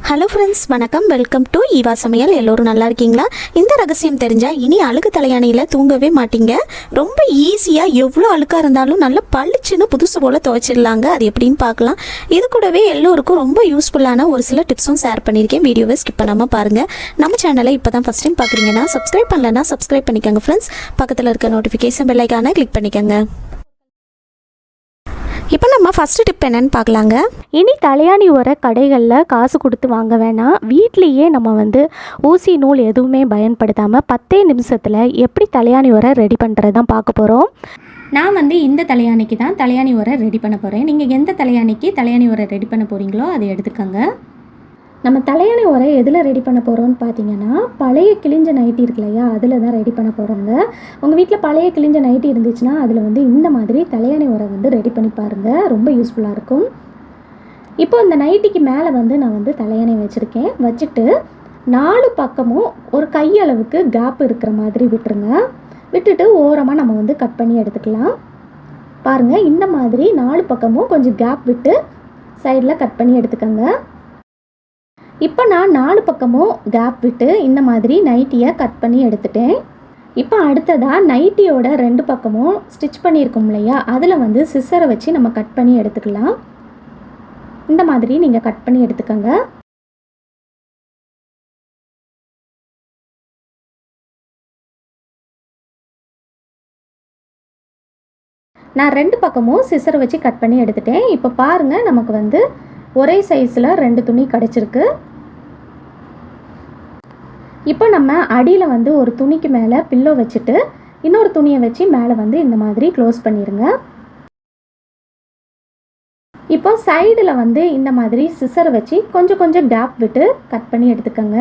Hello friends, வணக்கம். Welcome to Eva சமையல். எல்லோரும் நல்லா இருக்கீங்களா? இந்த ரகசியம் தெரிஞ்சால் இனி அழுக்கு தலையாணியில் தூங்கவே மாட்டீங்க. ரொம்ப ஈஸியாக எவ்வளோ அழுக்காக இருந்தாலும் நல்லா பளிச்சுன்னு புதுசு போல் துவைச்சிடலாங்க. அது எப்படின்னு பார்க்கலாம். இது கூடவே எல்லோருக்கும் ரொம்ப யூஸ்ஃபுல்லான ஒரு சில டிப்ஸும் ஷேர் பண்ணியிருக்கேன். வீடியோவை ஸ்கிப் பண்ணாமல் பாருங்கள். நம்ம சேனலை இப்போ தான் ஃபஸ்ட் டைம் பார்க்குறீங்கன்னா சப்ஸ்கிரைப் பண்ணலன்னா சப்ஸ்கிரைப் பண்ணிக்கோங்க ஃப்ரெண்ட்ஸ். பக்கத்தில் இருக்க நோட்டிஃபிகேஷன் பெல் ஐகானை கிளிக் பண்ணிக்கோங்க. இப்போ நம்ம ஃபஸ்ட்டு டிப் என்னன்னு பார்க்கலாங்க. இனி தலையாணி உர கடைகளில் காசு கொடுத்து வாங்க வேணாம். வீட்லேயே நம்ம ஊசி நூல் எதுவுமே பயன்படுத்தாமல் 10 நிமிஷத்தில் எப்படி தலையாணி உர ரெடி பண்ணுறது தான் பார்க்க போகிறோம். நான் இந்த தலையாணிக்கு தான் தலையாணி உர ரெடி பண்ண போகிறேன். நீங்கள் எந்த தலையாணிக்கு தலையாணி உர ரெடி பண்ண போகிறீங்களோ அதை எடுத்துக்கோங்க. நம்ம தலையாணி உரை எதில் ரெடி பண்ண போகிறோம்னு பார்த்தீங்கன்னா, பழைய கிழிஞ்ச நைட்டி இருக்கு இல்லையா, அதில் தான் ரெடி பண்ண போகிறோங்க. உங்கள் வீட்டில் பழைய கிழிஞ்ச நைட்டி இருந்துச்சுன்னா அதில் இந்த மாதிரி தலையாணி உரை ரெடி பண்ணி பாருங்கள். ரொம்ப யூஸ்ஃபுல்லாக இருக்கும். இப்போ இந்த நைட்டிக்கு மேலே நான் தலையாணி வச்சுருக்கேன். வச்சுட்டு 4 பக்கமும் ஒரு கையளவுக்கு கேப் இருக்கிற மாதிரி விட்டுருங்க. விட்டுட்டு ஓரமாக நம்ம கட் பண்ணி எடுத்துக்கலாம். பாருங்கள், இந்த மாதிரி 4 பக்கமும் கொஞ்சம் கேப் விட்டு சைடில் கட் பண்ணி எடுத்துக்கோங்க. இப்போ நான் 4 பக்கமும் கேப் விட்டு இந்த மாதிரி நைட்டியை கட் பண்ணி எடுத்துட்டேன். இப்போ அடுத்ததாக நைட்டியோட 2 பக்கமும் ஸ்டிச் பண்ணியிருக்கோம் இல்லையா, அதில் சிசரை வச்சு நம்ம கட் பண்ணி எடுத்துக்கலாம். இந்த மாதிரி நீங்கள் கட் பண்ணி எடுத்துக்கோங்க. நான் 2 பக்கமும் சிசரை வச்சு கட் பண்ணி எடுத்துட்டேன். இப்போ பாருங்கள், நமக்கு ஒரே சைஸில் 2 துணி கிடச்சிருக்கு. இப்போ நம்ம அடியில் ஒரு துணிக்கு மேலே பில்லோ வச்சுட்டு இன்னொரு துணியை வச்சு மேலே இந்த மாதிரி க்ளோஸ் பண்ணிடுங்க. இப்போ சைடில் இந்த மாதிரி சிசரை வச்சு கொஞ்சம் கொஞ்சம் கேப் விட்டு கட் பண்ணி எடுத்துக்கோங்க.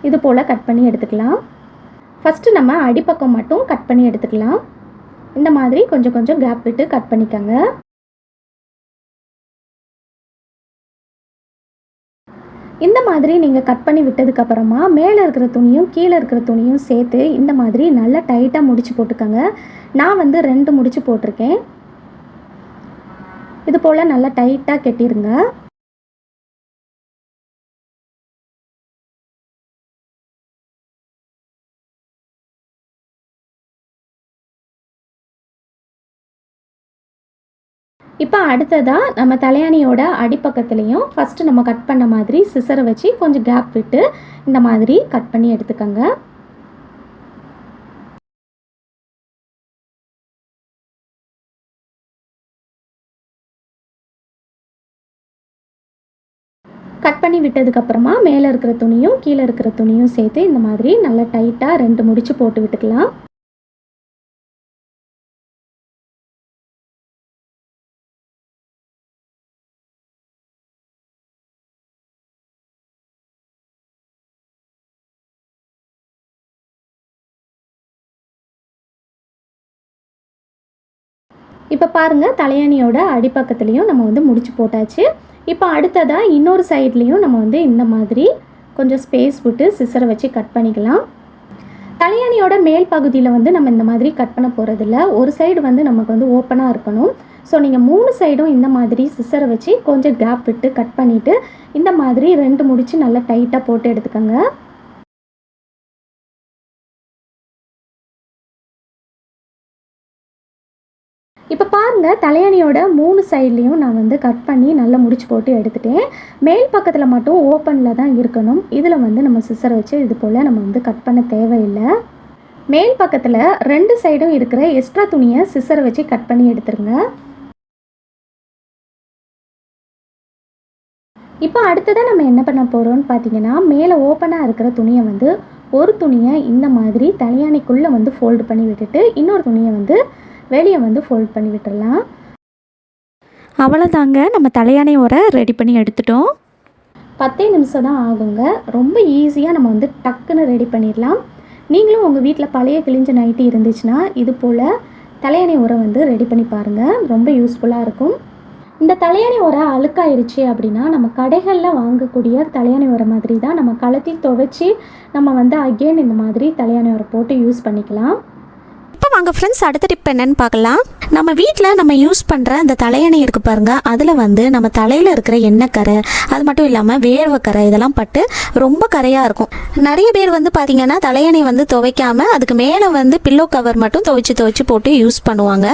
இது போல் கட் பண்ணி எடுத்துக்கலாம். ஃபஸ்ட்டு நம்ம அடிப்பக்கம் மட்டும் கட் பண்ணி எடுத்துக்கலாம். இந்த மாதிரி கொஞ்சம் கொஞ்சம் கேப் விட்டு கட் பண்ணிக்கோங்க. இந்த மாதிரி நீங்கள் கட் பண்ணி விட்டதுக்கப்புறமா மேலே இருக்கிற துணியும் கீழே இருக்கிற துணியும் சேர்த்து இந்த மாதிரி நல்லா டைட்டாக முடிச்சு போட்டுக்கோங்க. நான் 2 முடிச்சு போட்டிருக்கேன். இது போல் நல்லா டைட்டாக கட்டிடுங்க. இப்போ அடுத்ததாக நம்ம தலையாணியோட அடிப்பக்கத்துலேயும் ஃபஸ்ட்டு நம்ம கட் பண்ண மாதிரி சிசரை வச்சு கொஞ்சம் கேப் விட்டு இந்த மாதிரி கட் பண்ணி எடுத்துக்கோங்க. கட் பண்ணி விட்டதுக்கப்புறமா மேலே இருக்கிற துணியும் கீழே இருக்கிற துணியும் சேர்த்து இந்த மாதிரி நல்லா டைட்டாக 2 முடிச்சு போட்டு விட்டுக்கலாம். இப்போ பாருங்கள், தலையாணியோட அடிப்பக்கத்துலேயும் நம்ம முடிச்சு போட்டாச்சு. இப்போ அடுத்ததாக இன்னொரு சைட்லேயும் நம்ம இந்த மாதிரி கொஞ்சம் ஸ்பேஸ் விட்டு சிசரை வச்சு கட் பண்ணிக்கலாம். தலையாணியோட மேல் பகுதியில் நம்ம இந்த மாதிரி கட் பண்ண போகிறதில்ல. ஒரு சைடு நமக்கு ஓப்பனாக இருக்கணும். ஸோ நீங்கள் 3 சைடும் இந்த மாதிரி சிசரை வச்சு கொஞ்சம் கேப் விட்டு கட் பண்ணிவிட்டு இந்த மாதிரி 2 முடிச்சு நல்லா டைட்டாக போட்டு எடுத்துக்கோங்க. இப்போ பாருங்கள், தலையாணியோட 3 சைட்லேயும் நான் கட் பண்ணி நல்லா முடிச்சு போட்டு எடுத்துட்டேன். மேல் பக்கத்தில் மட்டும் ஓப்பனில் தான் இருக்கணும். இதில் நம்ம சிசரை வச்சு இது போல் நம்ம கட் பண்ண தேவையில்லை. மேல் பக்கத்தில் 2 சைடும் இருக்கிற எக்ஸ்ட்ரா துணியை சிசரை வச்சு கட் பண்ணி எடுத்துருங்க. இப்போ அடுத்ததாக நம்ம என்ன பண்ண போகிறோம்னு பார்த்தீங்கன்னா, மேலே ஓப்பனாக இருக்கிற துணியை ஒரு துணியை இந்த மாதிரி தலையாணிக்குள்ளே ஃபோல்டு பண்ணி விட்டுட்டு இன்னொரு துணியை வெளியே ஃபோல்ட் பண்ணி விட்டுடலாம். அவ்வளோதாங்க, நம்ம தலையாணி உரை ரெடி பண்ணி எடுத்துட்டோம். 10 நிமிஷம் தான் ஆகுங்க. ரொம்ப ஈஸியாக நம்ம டக்குன்னு ரெடி பண்ணிடலாம். நீங்களும் உங்கள் வீட்டில் பழைய கிழிஞ்ச நைட்டி இருந்துச்சுன்னா இது போல் தலையாணி உரை ரெடி பண்ணி பாருங்கள். ரொம்ப யூஸ்ஃபுல்லாக இருக்கும். இந்த தலையாணி உரை அழுக்காயிருச்சு அப்படின்னா நம்ம கடைகளில் வாங்கக்கூடிய தலையாணி உரை மாதிரி தான் நம்ம கலத்தி துவைச்சி நம்ம அகெயின் இந்த மாதிரி தலையாணி உரை போட்டு யூஸ் பண்ணிக்கலாம். இப்போ வாங்க ஃப்ரெண்ட்ஸ், அடுத்த டிப் என்னன்னு பார்க்கலாம். நம்ம வீட்டில் நம்ம யூஸ் பண்ணுற அந்த தலையணை இருக்குது பாருங்க, அதில் வந்து நம்ம தலையில் இருக்கிற எண்ணெய் கரை, அது மட்டும் இல்லாமல் வேர்வை கரை இதெல்லாம் பட்டு ரொம்ப கரையாக இருக்கும். நிறைய பேர் வந்து பார்த்தீங்கன்னா தலையணை வந்து துவைக்காம அதுக்கு மேலே வந்து பில்லோ கவர் மட்டும் துவைச்சு போட்டு யூஸ் பண்ணுவாங்க.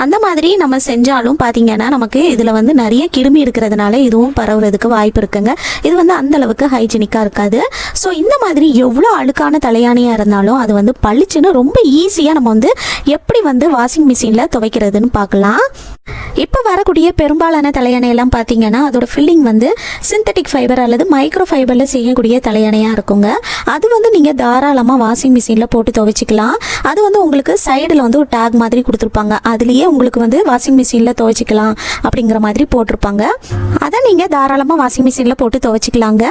அந்த மாதிரி நம்ம செஞ்சாலும் பார்த்தீங்கன்னா நமக்கு இதில் வந்து நிறைய கிருமி இருக்கிறதுனால இதுவும் பரவுறதுக்கு வாய்ப்பு இருக்குங்க. இது வந்து அந்த அளவுக்கு ஹைஜீனிக்காக இருக்காது. ஸோ இந்த மாதிரி எவ்வளோ அழுக்கான தலையணையாக இருந்தாலும் அது வந்து பளிச்சுன்னு ரொம்ப ஈஸியாக நம்ம வந்து எப்படி வந்து வாஷிங் மிஷினில் துவைக்கிறதுன்னு பார்க்கலாம். இப்போ வரக்கூடிய பெரும்பாலான தலையணையெல்லாம் பார்த்தீங்கன்னா அதோட ஃபில்லிங் வந்து சிந்தட்டிக் ஃபைபர் அல்லது மைக்ரோ ஃபைபரில் செய்யக்கூடிய தலையணையாக இருக்குங்க. அது வந்து நீங்கள் தாராளமாக வாஷிங் மிஷினில் போட்டு துவைச்சிக்கலாம். அது வந்து உங்களுக்கு சைடில் வந்து ஒரு டேக் மாதிரி கொடுத்துருப்பாங்க, அதுலேயே உங்களுக்கு வந்து வாஷிங் மிஷினில் துவைச்சிக்கலாம் அப்படிங்கிற மாதிரி போட்டிருப்பாங்க. அதை நீங்கள் தாராளமாக வாஷிங் மிஷினில் போட்டு துவைச்சிக்கலாங்க.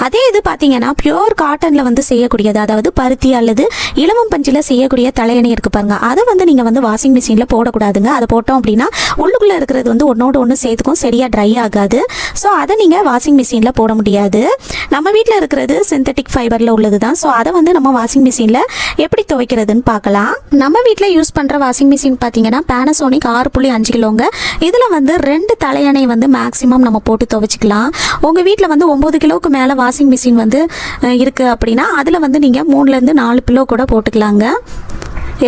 அதே இது பார்த்தீங்கன்னா பியோர் காட்டனில் வந்து செய்யக்கூடியது, அதாவது பருத்தி அல்லது இலவம் பஞ்சில் செய்யக்கூடிய தலையணை இருக்குது பாருங்க, அதை வந்து நீங்கள் வந்து வாஷிங் மிஷினில் போடக்கூடாதுங்க. அதை போட்டோம் அப்படின்னா உள்ளுக்குள்ளே இருக்கிறது வந்து ஒன்றோடு ஒன்று சேர்த்துக்கும், சரியாக ட்ரை ஆகாது. ஸோ அதை நீங்கள் வாஷிங் மிஷினில் போட முடியாது. நம்ம வீட்டில் இருக்கிறது சிந்தட்டிக் ஃபைபரில் உள்ளது தான். ஸோ அதை வந்து நம்ம வாஷிங் மிஷினில் எப்படி துவைக்கிறதுன்னு பார்க்கலாம். நம்ம வீட்டில் யூஸ் பண்ணுற வாஷிங் மிஷின் பார்த்தீங்கன்னா பேனசோனிக் 6.5 கிலோங்க. இதில் வந்து 2 தலையணை வந்து மேக்ஸிமம் நம்ம போட்டு துவைச்சிக்கலாம். உங்கள் வீட்டில் வந்து 9 கிலோவுக்கு மேலே வாஷிங் மிஷின் வந்து இருக்குது அப்படின்னா அதில் வந்து நீங்கள் 3லேருந்து 4 கிலோ கூட போட்டுக்கலாங்க.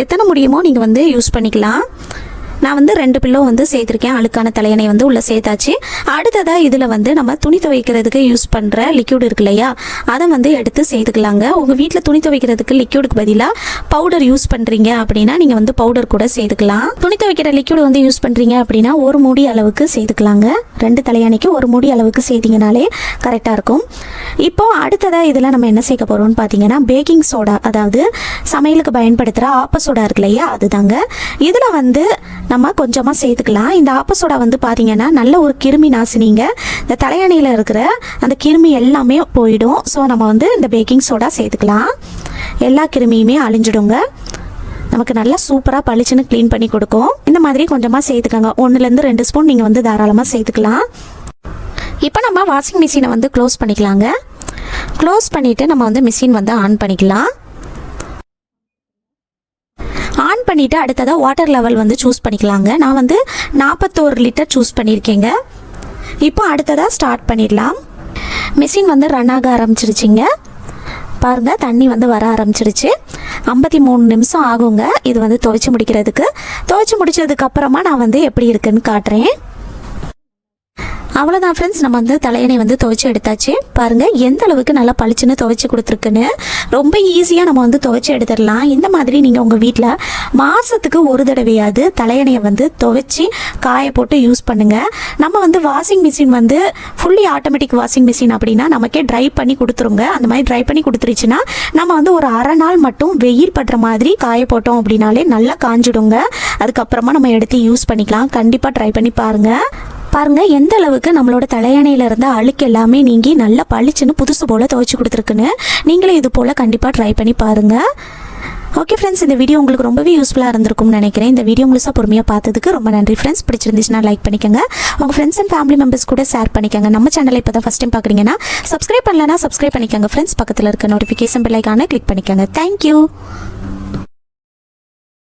எத்தனை முடியுமோ நீங்கள் வந்து யூஸ் பண்ணிக்கலாம். நான் வந்து 2 பில்லோ வந்து சேர்த்துருக்கேன். அழுக்கான தலையணை வந்து உள்ளே சேர்த்தாச்சு. அடுத்ததாக இதில் வந்து நம்ம துணி துவைக்கிறதுக்கு யூஸ் பண்ணுற லிக்யூட் இருக்கு இல்லையா, அதை வந்து எடுத்து சேர்த்துக்கலாங்க. உங்கள் வீட்டில் துணி துவைக்கிறதுக்கு லிக்யூடுக்கு பதிலாக பவுடர் யூஸ் பண்ணுறீங்க அப்படின்னா நீங்கள் வந்து பவுடர் கூட சேர்த்துக்கலாம். துணி துவைக்கிற லிக்யூட் வந்து யூஸ் பண்ணுறீங்க அப்படின்னா 1 மூடி அளவுக்கு சேர்த்துக்கலாங்க. 2 தலையணைக்கு 1 மூடி அளவுக்கு சேர்த்திங்கனாலே கரெக்டாக இருக்கும். இப்போது அடுத்ததாக இதில் நம்ம என்ன சேர்க்க போகிறோம்னு பார்த்தீங்கன்னா பேக்கிங் சோடா, அதாவது சமையலுக்கு பயன்படுத்துகிற ஆப்ப சோடா இருக்கு இல்லையா, அதுதாங்க. இதில் வந்து நம்ம கொஞ்சமாக சேர்த்துக்கலாம். இந்த ஆப்ப சோடா வந்து பார்த்தீங்கன்னா நல்ல ஒரு கிருமி நாசினிங்க. இந்த தலையணையில் இருக்கிற அந்த கிருமி எல்லாமே போயிடும். ஸோ நம்ம வந்து இந்த பேக்கிங் சோடா சேர்த்துக்கலாம். எல்லா கிருமியுமே அழிஞ்சிடுங்க. நமக்கு நல்லா சூப்பராக பளிச்சுன்னு க்ளீன் பண்ணி கொடுக்கும். இந்த மாதிரி கொஞ்சமாக சேர்த்துக்கோங்க. 1லேருந்து 2 ஸ்பூன் நீங்கள் வந்து தாராளமாக சேர்த்துக்கலாம். இப்போ நம்ம வாஷிங் மிஷினை வந்து க்ளோஸ் பண்ணிக்கலாங்க. க்ளோஸ் பண்ணிவிட்டு நம்ம வந்து மிஷின் வந்து ஆன் பண்ணிக்கலாம். ஆன் பண்ணிவிட்டு அடுத்ததாக வாட்டர் லெவல் வந்து சூஸ் பண்ணிக்கலாங்க. நான் வந்து 41 லிட்டர் சூஸ் பண்ணியிருக்கேங்க. இப்போ அடுத்ததாக ஸ்டார்ட் பண்ணிடலாம். மிஷின் வந்து ரன் ஆக ஆரம்பிச்சிருச்சிங்க. பாருங்கள், தண்ணி வந்து வர ஆரம்பிச்சிருச்சு. 53 நிமிஷம் ஆகுங்க இது வந்து துவைச்சி முடிக்கிறதுக்கு. துவைச்சி முடிச்சதுக்கப்புறமா நான் வந்து எப்படி இருக்குன்னு காட்டுறேன். அவ்வளோதான் ஃப்ரெண்ட்ஸ், நம்ம வந்து தலையணை வந்து துவைச்சி எடுத்தாச்சு. பாருங்கள் எந்த அளவுக்கு நல்லா பளிச்சுன்னு துவைச்சி கொடுத்துருக்குன்னு. ரொம்ப ஈஸியாக நம்ம வந்து துவைச்சி எடுத்துடலாம். இந்த மாதிரி நீங்கள் உங்கள் வீட்டில் மாதத்துக்கு ஒரு தடவையாவது தலையணையை வந்து துவைச்சி காய போட்டு யூஸ் பண்ணுங்கள். நம்ம வந்து வாஷிங் மிஷின் வந்து ஃபுல்லி ஆட்டோமேட்டிக் வாஷிங் மிஷின் அப்படின்னா நமக்கே ட்ரை பண்ணி கொடுத்துருங்க. அந்த மாதிரி ட்ரை பண்ணி கொடுத்துருச்சுன்னா நம்ம வந்து ஒரு அரை நாள் மட்டும் வெயில் படுற மாதிரி காய போட்டோம் அப்படின்னாலே நல்லா காஞ்சிடுங்க. அதுக்கப்புறமா நம்ம எடுத்து யூஸ் பண்ணிக்கலாம். கண்டிப்பாக ட்ரை பண்ணி பாருங்கள். பாருங்கள் எந்த அளவுக்கு நம்மளோட தலையணையில் இருந்த அழுக்கு எல்லாமே நீங்கி நல்லா பளிச்சுன்னு புதுசு போல் துவைச்சி கொடுத்துருக்குன்னு. நீங்களே இது போல் கண்டிப்பாக ட்ரை பண்ணி பாருங்கள். ஓகே ஃப்ரெண்ட்ஸ், இந்த வீடியோ உங்களுக்கு ரொம்பவே யூஸ்ஃபுல்லாக இருந்திருக்கும்னு நினைக்கிறேன். இந்த வீடியோ முழுசாக பொறுமையாக பார்த்ததுக்கு ரொம்ப நன்றி ஃப்ரெண்ட்ஸ். பிடிச்சிருந்துச்சுன்னா லைக் பண்ணிக்கோங்க. உங்கள் ஃப்ரெண்ட்ஸ் அண்ட் ஃபேமிலி மெம்பர்ஸ் கூட ஷேர் பண்ணிக்கோங்க. நம்ம சேனலை இப்போ தான் ஃபஸ்ட் டைம் பார்க்குறீங்கன்னா சப்ஸ்கிரைப் பண்ணலன்னா சப்ஸ்கிரைப் பண்ணிக்கோங்க ஃப்ரெண்ட்ஸ். பக்கத்தில் இருக்க நோட்டிஃபிகேஷன் பெல் ஐகானை கிளிக் பண்ணிக்கோங்க. தேங்க்யூ.